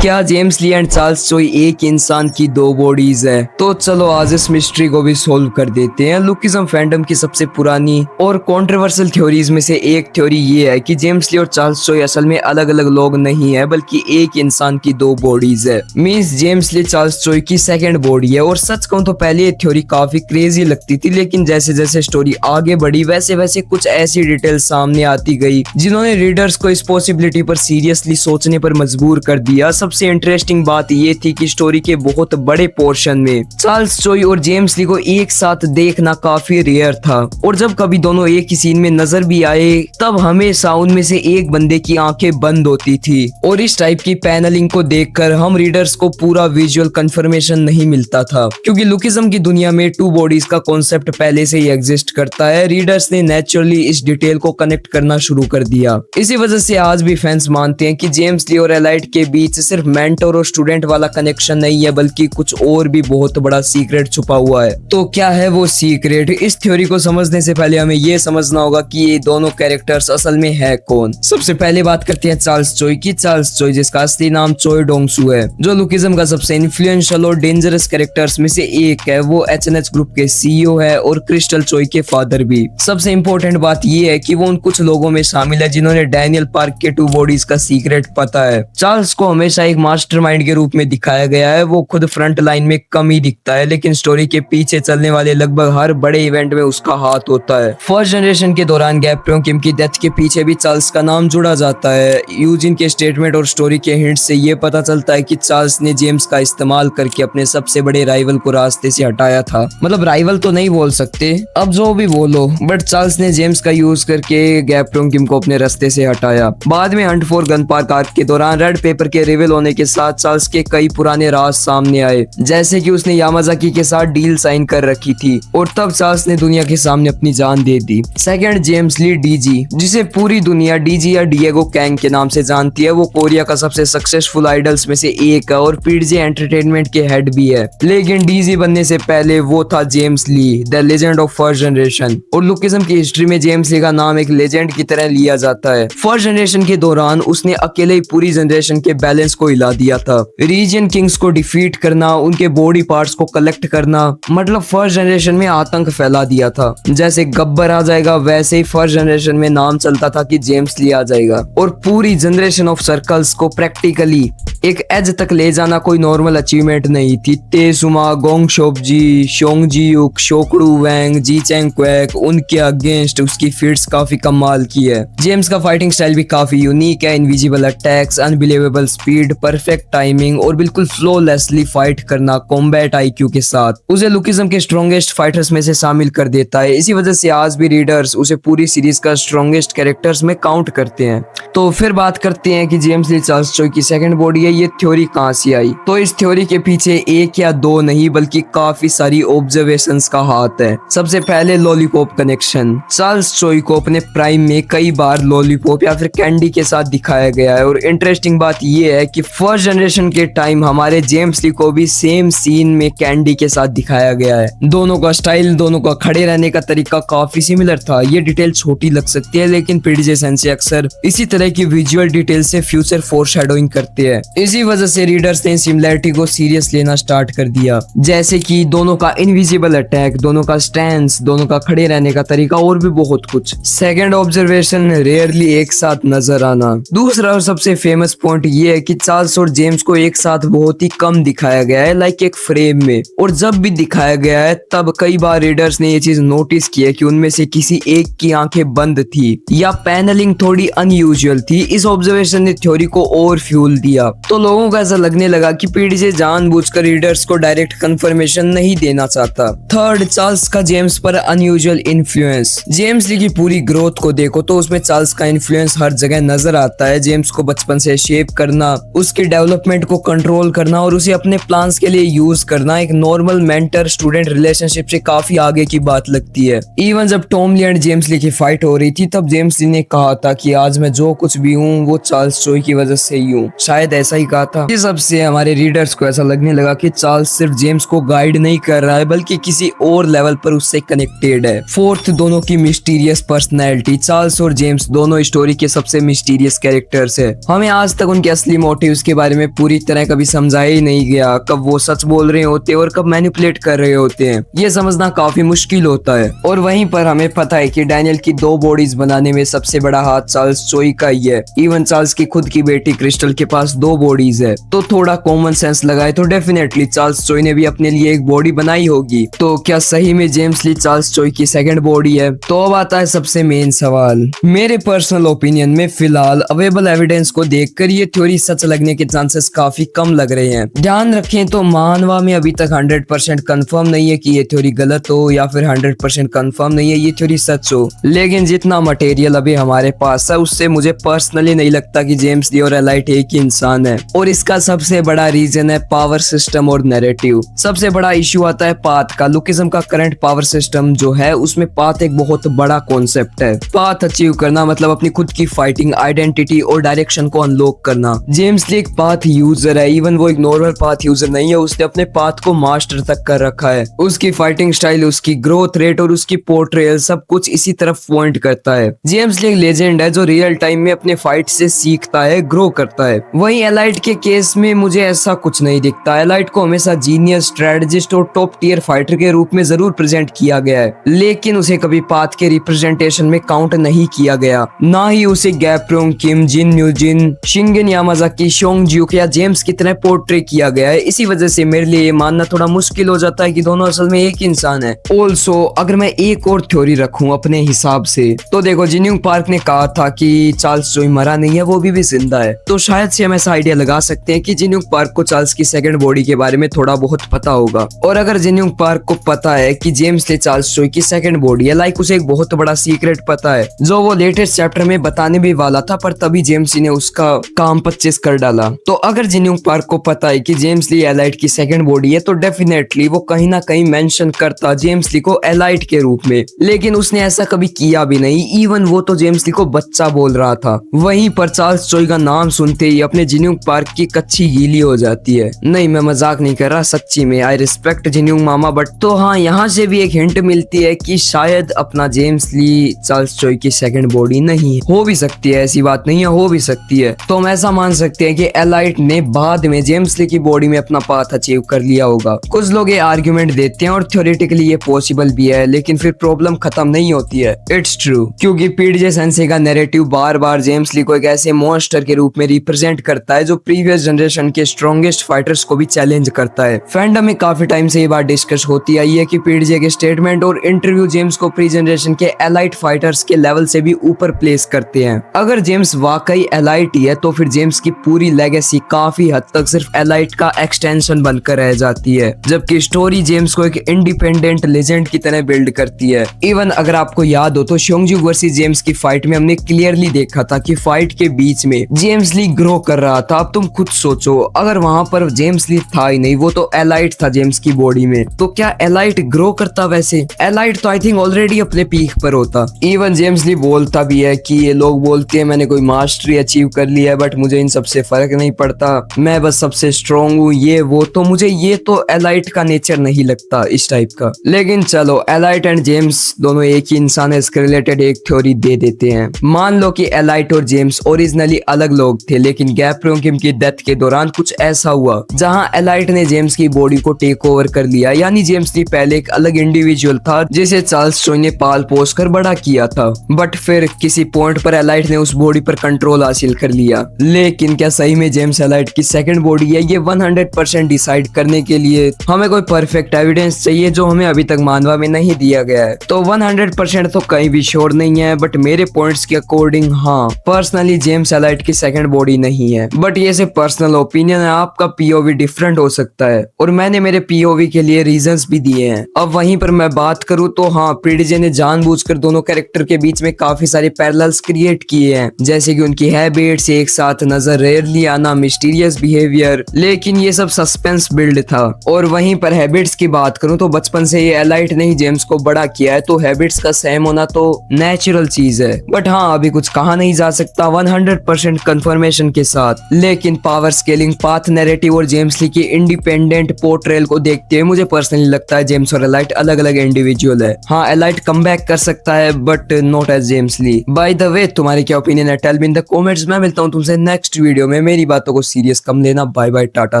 क्या James Lee and Charles चोई एक इंसान की दो बॉडीज है? तो चलो आज इस मिस्ट्री को भी सोल्व कर देते हैं। लुकिज्म फैंडम की सबसे पुरानी और कंट्रोवर्शियल थ्योरीज में से एक थ्योरी ये है कि जेम्स ली और चार्ल्स चोई असल में अलग अलग लोग नहीं है बल्कि एक इंसान की दो बॉडीज है। मींस जेम्स ली चार्ल्स चोई की सेकंड बॉडी है। और सच कहूं तो पहले ये थ्योरी काफी क्रेजी लगती थी, लेकिन जैसे जैसे स्टोरी आगे बढ़ी वैसे वैसे कुछ ऐसी डिटेल सामने आती गई जिन्होंने रीडर्स को इस पॉसिबिलिटी पर सीरियसली सोचने पर मजबूर कर दिया। सबसे इंटरेस्टिंग बात ये थी कि स्टोरी के बहुत बड़े पोर्शन में चार्ल्स चोई और जेम्स ली को एक साथ देखना काफी रेयर था, और जब कभी दोनों एक ही सीन में नजर भी आए तब हमेशा उनमें से एक बंदे की आंखें बंद होती थी। और इस टाइप की पैनलिंग को देखकर हम रीडर्स को पूरा विजुअल कंफर्मेशन नहीं मिलता था, क्योंकि लुकिज्म की दुनिया में टू बॉडीज का कॉन्सेप्ट पहले से ही एग्जिस्ट करता है। रीडर्स ने नेचुरली इस डिटेल को कनेक्ट करना शुरू कर दिया। इसी वजह से आज भी फैंस मानते हैं कि जेम्स ली और एलाइट के बीच सिर्फ मेंटर और स्टूडेंट वाला कनेक्शन नहीं है बल्कि कुछ और भी बहुत बड़ा सीक्रेट छुपा हुआ है। तो क्या है वो सीक्रेट? इस थ्योरी को समझने से पहले हमें ये समझना होगा कि ये दोनों कैरेक्टर्स असल में है कौन। सबसे पहले बात करते हैं चार्ल्स चोई की। चार्ल्स चोई, जिसका असली नाम चोई डोंगसू है, जो लुकिज्म का सबसे इन्फ्लुएंशियल और डेंजरस कैरेक्टर्स में से एक है। वो एचएनएच ग्रुप के सीईओ है और क्रिस्टल चोई के फादर भी। सबसे इंपॉर्टेंट बात ये है कि वो उन कुछ लोगों में शामिल है जिन्होंने डैनियल पार्क के टू बॉडीज का सीक्रेट पता है। चार्ल्स को हमेशा एक मास्टरमाइंड के रूप में दिखाया गया है। वो खुद फ्रंट लाइन में कम ही दिखता है, लेकिन स्टोरी के पीछे चलने वाले लगभग हर बड़े इवेंट में उसका हाथ होता है। फर्स्ट जनरेशन के दौरान गैब्रियो किम की डेथ के पीछे भी चार्ल्स का नाम जुड़ा जाता है। यूजिन के स्टेटमेंट और स्टोरी के हिंट से ये पता चलता है कि चार्ल्स ने जेम्स का इस्तेमाल करके अपने सबसे बड़े राइवल को रास्ते से हटाया था। मतलब राइवल तो नहीं बोल सकते, अब जो भी बोलो, बट चार्ल्स ने जेम्स का यूज करके गैब्रियो किम को अपने रास्ते से हटाया। बाद में Hunt for gun park arc के दौरान रेड पेपर के रिवील होने के साथ चार्ल्स के कई पुराने राज सामने आए, जैसे कि उसने यामाजाकी के साथ डील साइन कर रखी थी, और तब चार्ल्स ने दुनिया के सामने अपनी जान दे दी। सेकंड, जेम्स ली डीजी, जिसे पूरी दुनिया डीजी या डिएगो कैंग के नाम से जानती है। वो कोरिया का सबसे सक्सेसफुल आइडल्स में से एक है और पीडजे एंटरटेनमेंट के हेड भी है। लेकिन डीजी बनने से पहले वो था James Lee, the legend of first generation. और लुकिज्म की हिस्ट्री में जेम्स ली का नाम एक लेजेंड की तरह लिया जाता है। फर्स्ट जनरेशन के दौरान उसने अकेले ही पूरी जनरेशन के बैलेंस को हिला दिया था। रीजन किंग्स को डिफीट करना, उनके बॉडी पार्ट्स को कलेक्ट करना, मतलब फर्स्ट जनरेशन में आतंक फैला दिया था। जैसे गब्बर आ जाएगा वैसे ही फर्स्ट जनरेशन में नाम चलता था कि जेम्स ली आ जाएगा। और पूरी जनरेशन ऑफ सर्कल्स को प्रैक्टिकली एक एज तक ले जाना कोई नॉर्मल अचीवमेंट नहीं थी। तेसुमा, गोंग शोबजी, शोंगजी युक, शोकड़ू वैंग, जी चैंग क्वैक, उनके अगेंस्ट उसकी फीट्स काफी कमाल की है। जेम्स का फाइटिंग स्टाइल भी काफी यूनिक है। Invisible attacks, unbelievable speed, perfect timing और बिल्कुल फ्लॉलेसली फाइट करना कॉम्बैट आईक्यू के साथ उसे लुकिज्म के स्ट्रॉन्गेस्ट फाइटर्स में से शामिल कर देता है। इसी वजह से आज भी रीडर्स उसे पूरी सीरीज का स्ट्रॉन्गेस्ट कैरेक्टर्स में काउंट करते हैं। तो फिर बात करते हैं कि जेम्स ली चार्ल्स चोई की सेकंड बॉडी है। ये थ्योरी कहां से आई? तो इस थ्योरी के पीछे एक या दो नहीं बल्कि काफी सारी ऑब्जर्वेशंस का हाथ है। सबसे पहले लॉलीपॉप कनेक्शन। चार्ल्स चोई को अपने प्राइम में कई बार लॉलीपॉप या फिर कैंडी के साथ दिखाया गया है। और इंटरेस्टिंग बात ये है कि फर्स्ट जनरेशन के टाइम हमारे जेम्स ली को भी सेम सीन में कैंडी के साथ दिखाया गया है। दोनों का स्टाइल, दोनों का खड़े रहने का तरीका काफी सिमिलर था। ये डिटेल छोटी लग सकती है, लेकिन पीडीजे सेंसे अक्सर इसी तरह की विजुअल डिटेल से फ्यूचर फोरशैडोइंग करते हैं। इसी वजह से रीडर्स ने सिमिलरिटी को सीरियस लेना स्टार्ट कर दिया, जैसे कि दोनों का इनविजिबल अटैक, दोनों का स्टैंस, दोनों का खड़े रहने का तरीका और भी बहुत कुछ। सेकंड ऑब्जर्वेशन, रेयरली एक साथ नजर आना। दूसरा और सबसे फेमस पॉइंट ये है कि चार्ल्स और जेम्स को एक साथ बहुत ही कम दिखाया गया है, लाइक एक फ्रेम में। और जब भी दिखाया गया है तब कई बार रीडर्स ने ये चीज नोटिस की है कि उनमें से किसी एक की आंखें बंद थी या पैनलिंग थोड़ी अनयूजुअल थी। इस ऑब्जर्वेशन ने थ्योरी को और फ्यूल दिया, तो लोगों को ऐसा लगने लगा कि पीडीजे जानबूझकर रीडर्स को डायरेक्ट कंफर्मेशन नहीं देना चाहता। थर्ड, चार्ल्स का जेम्स पर अनयूजुअल इन्फ्लुएंस। जेम्स ली की पूरी ग्रोथ को देखो तो उसमें चार्ल्स का इन्फ्लुएंस हर जगह नजर आता है। जेम्स को बचपन से शेप करना, उसकी डेवलपमेंट को कंट्रोल करना और उसे अपने प्लान्स के लिए यूज करना एक नॉर्मल मेंटर स्टूडेंट रिलेशनशिप से काफी आगे की बात लगती है। इवन जब टॉम ली एंड जेम्स ली की फाइट हो रही थी तब जेम्स ली ने कहा था कि आज मैं जो कुछ भी हूँ वो चार्ल्स चोई की वजह से ही हूँ, शायद ऐसा ही कहा था। इस सब से हमारे रीडर्स को ऐसा लगने लगा कि चार्ल्स सिर्फ जेम्स को गाइड नहीं कर रहा है बल्कि किसी और लेवल पर उससे कनेक्टेड है। फोर्थ, दोनों की मिस्टीरियस पर्सनैलिटी। चार्ल्स और जेम्स दोनों स्टोरी के सबसे मिस्टीरियस कैरेक्टर्स है। हमें आज तक उनके असली मोटिव उसके बारे में पूरी तरह कभी समझाया ही नहीं गया, कब वो सच बोल रहे होते और कब मैनिपुलेट कर रहे होते हैं, ये समझना काफी मुश्किल होता है। और वहीं पर हमें पता है कि डैनियल की 2 बॉडीज बनाने में सबसे बड़ा हाथ चार्ल्स चोई का ही है। इवन चार्ल्स की खुद की बेटी क्रिस्टल के पास 2 बॉडीज है, तो थोड़ा कॉमन सेंस लगाए तो डेफिनेटली चार्ल्स चोई ने भी अपने लिए एक बॉडी बनाई होगी। तो क्या सही में जेम्स ली चार्ल्स चोई की सेकंड बॉडी है? तो अब आता है सबसे मेन सवाल। मेरे पर्सनल ओपिनियन में फिलहाल अवेलेबल एविडेंस को देखकर ये थ्योरी सच लगने के चांसेस काफी कम लग रहे हैं। ध्यान रखें तो मानवा में अभी तक 100% कंफर्म नहीं है कि ये थ्योरी गलत हो या फिर 100% कंफर्म नहीं है ये थ्योरी सच हो, लेकिन जितना मटेरियल अभी हमारे पास है उससे मुझे पर्सनली नहीं लगता कि जेम्स ली और एलाइट एक ही इंसान है। और इसका सबसे बड़ा रीजन है पावर सिस्टम और नैरेटिव। सबसे बड़ा इश्यू आता है पाथ का। लुकिज्म का करंट पावर सिस्टम जो है उसमें पाथ एक बहुत बड़ा कॉन्सेप्ट है। पाथ अचीव करना मतलब अपनी खुद की फाइटिंग आइडेंटिटी और डायरेक्शन को अनलॉक करना। जेम्स ली एक पाथ यूजर है, इवन वो एक नॉर्मल पाथ यूजर नहीं है, उसने अपने पाथ को मास्टर तक कर रखा है। उसकी फाइटिंग स्टाइल, उसकी ग्रोथ रेट और उसकी पोर्ट्रेयल सब कुछ इसी तरफ पॉइंट करता है। जेम्स ली एक लेजेंड है जो रियल टाइम में अपने फाइट से सीखता है, ग्रो करता है। वहीं एलाइट के केस में मुझे ऐसा कुछ नहीं दिखता। एलाइट को हमेशा जीनियस, स्ट्रेटजिस्ट और टॉप टियर फाइटर के रूप में जरूर प्रेजेंट किया गया है, लेकिन उसे कभी पाथ के रिप्रेजेंटेशन में काउंट नहीं किया गया। ना ही उसे गैप्रोंग, किम, जिन न्यूजिन, शिंगेन यामाजाकी, शोंग ज्यूक या जेम्स की तरह पोर्ट्रे किया गया है। इसी वजह से मेरे लिए ये मानना थोड़ा मुश्किल हो जाता है कि दोनों असल में एक इंसान है। ऑल्सो अगर मैं एक और थ्योरी रखूं अपने हिसाब से, तो देखो जिन्यूंग पार्क ने कहा था कि चार्ल्स चोई मरा नहीं है, वो भी जिंदा है। तो शायद से हम ऐसा आइडिया लगा सकते हैं कि जिन्यूंग पार्क को चार्ल्स की सेकंड बॉडी के बारे में थोड़ा बहुत पता होगा। और अगर जिन्यूंग पार्क को पता है कि जेम्स ली चार्ल्स चोई की सेकंड बॉडी है, लाइक उसे एक बहुत बड़ा सीक्रेट पता है जो वो लेटेस्ट चैप्टर में बताने भी वाला था, पर तभी जेम्स ली ने उसका काम 25 कर डाला। तो अगर जिन्यूंग पार्क को पता है कि जेम्स ली एलाइट की सेकंड बॉडी है, तो डेफिनेटली वो कहीं ना कहीं मेंशन करता जेम्स ली को एलाइट के रूप में, लेकिन उसने ऐसा कभी किया भी नहीं। इवन वो तो जेम्स ली को बच्चा बोल रहा था। वहीं पर चार्ल्स चोई का नाम सुनते ही अपने जिन्यूंग पार्क की कच्ची गीली हो जाती है। नहीं, मैं मजाक नहीं कर रहा, सच्ची में। आई रिस्पेक्ट जिन्यूंग मामा, बट तो हाँ, यहाँ से भी एक हिंट मिलती है कि शायद अपना जेम्स ली चार्ल्स चोई की सेकंड बॉडी नहीं हो भी सकती है। ऐसी बात नहीं है, हो भी सकती है। तो हम ऐसा मान सकते हैं कि एलाइट ने बाद में जेम्स ली की बॉडी में अपना पाथ अचीव कर लिया होगा। कुछ लोग ये आर्ग्यूमेंट देते हैं और थ्योरेटिकली ये पॉसिबल भी है, लेकिन फिर प्रॉब्लम खत्म नहीं होती है। इट्स ट्रू, क्योंकि पीडीजे सेंसे का नैरेटिव बार बार जेम्स ली को एक ऐसे मॉन्स्टर के रूप में रिप्रेजेंट करता है जो प्रीवियस जनरेशन के स्ट्रॉन्गेस्ट फाइटर्स को भी चैलेंज करता है। फैंडम में काफी टाइम से ये बात डिस्कस होती आई है कि पीडीजे के स्टेटमेंट और इंटरव्यू जेम्स को प्री जनरेशन के एलाइट फाइटर्स के लेवल से भी ऊपर प्लेस करते हैं। अगर जेम्स वाकई एलाइट ही है तो फिर जेम्स की पूरी लेगेसी काफी हद तक सिर्फ एलाइट का एक्सटेंशन बनकर रह जाती है, जबकि स्टोरी जेम्स को एक इंडिपेंडेंट लेजेंड की तरह बिल्ड करती है। इवन अगर आपको याद हो तो शोंगजू वर्सेस जेम्स की फाइट में हमने क्लियरली देखा था कि फाइट के बीच में जेम्स ली ग्रो कर रहा था। अब तुम खुद सोचो, अगर वहां पर जेम्स ली था ही नहीं, वो तो एलाइट था जेम्स की बॉडी में, तो क्या एलाइट ग्रो करता? वैसे एलाइट तो आई थिंक ऑलरेडी अपने पीक पर होता। इवन जेम्स ली बोलता भी है कि ये लोग बोलते हैं मैंने कोई मास्टरी अचीव कर लिया है, बट मुझे इन सबसे फर्क नहीं पड़ता, मैं बस सबसे स्ट्रॉन्ग हूँ, ये वो। तो मुझे ये तो एलाइट का नेचर नहीं लगता इस टाइप का। लेकिन चलो, एलाइट एंड जेम्स दोनों एक ही इंसान है, इसके रिलेटेड एक थ्योरी दे देते हैं। मान लो कि एलाइट और जेम्स ओरिजिनली अलग लोग थे, लेकिन गैप्रोंग किम की डेथ के दौरान कुछ ऐसा हुआ जहां एलाइट ने जेम्स की बॉडी को टेक ओवर कर लिया। यानी जेम्स ली पहले एक अलग इंडिविजुअल था जिसे चार्ल्स चोई ने पाल पोस कर बड़ा किया था, बट फिर किसी पॉइंट पर एलाइट ने उस बॉडी पर कंट्रोल हासिल कर लिया। लेकिन क्या सही में जेम्स एलाइट की सेकंड बॉडी है? ये 100% डिसाइड करने के लिए हमें कोई परफेक्ट एविडेंस चाहिए जो हमें अभी तक मानवा में नहीं दिया गया है। तो 100% तो कहीं भी श्योर नहीं है, बट मेरे पॉइंट्स के अकॉर्डिंग हाँ, पर्सनली जेम्स एलाइट की सेकंड बॉडी नहीं है। बट ये सिर्फ पर्सनल ओपिनियन है, आपका पीओवी डिफरेंट हो सकता है और मैंने मेरे पीओवी के लिए रीजंस भी दिए हैं। अब वहीं पर मैं बात करूं तो हाँ, पीडीजे ने जानबूझकर दोनों कैरेक्टर के बीच में काफी सारे पैरेलल्स क्रिएट किए हैं, जैसे कि उनकी हैबिट्स एक साथ नजर रेयरली आना, मिस्टीरियस बिहेवियर, लेकिन ये सब सस्पेंस बिल्ड था। और वहीं पर हैबिट्स की बात करूं तो बचपन से ये एलाइट ने ही जेम्स को बड़ा किया है, तो हैबिट्स का सेम होना तो नेचुरल चीज है। बट हाँ, अभी कुछ कहा नहीं जा सकता 100% कंफर्मेशन के साथ। लेकिन पावर स्केलिंग, पाथ नैरेटिव और जेम्स ली की इंडिपेंडेंट पोर्ट्रेल को देखते हुए मुझे पर्सनली लगता है जेम्स और एलाइट अलग अलग इंडिविजुअल है। हाँ, एलाइट कमबैक कर सकता है but not as James Lee. By the way, तुम्हारी क्या ओपिनियन है? Tell me in the comments. मैं मिलता हूँ तुमसे नेक्स्ट वीडियो में। में मेरी बातों को सीरियस कम लेना। Bye bye, tata,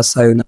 sayonara.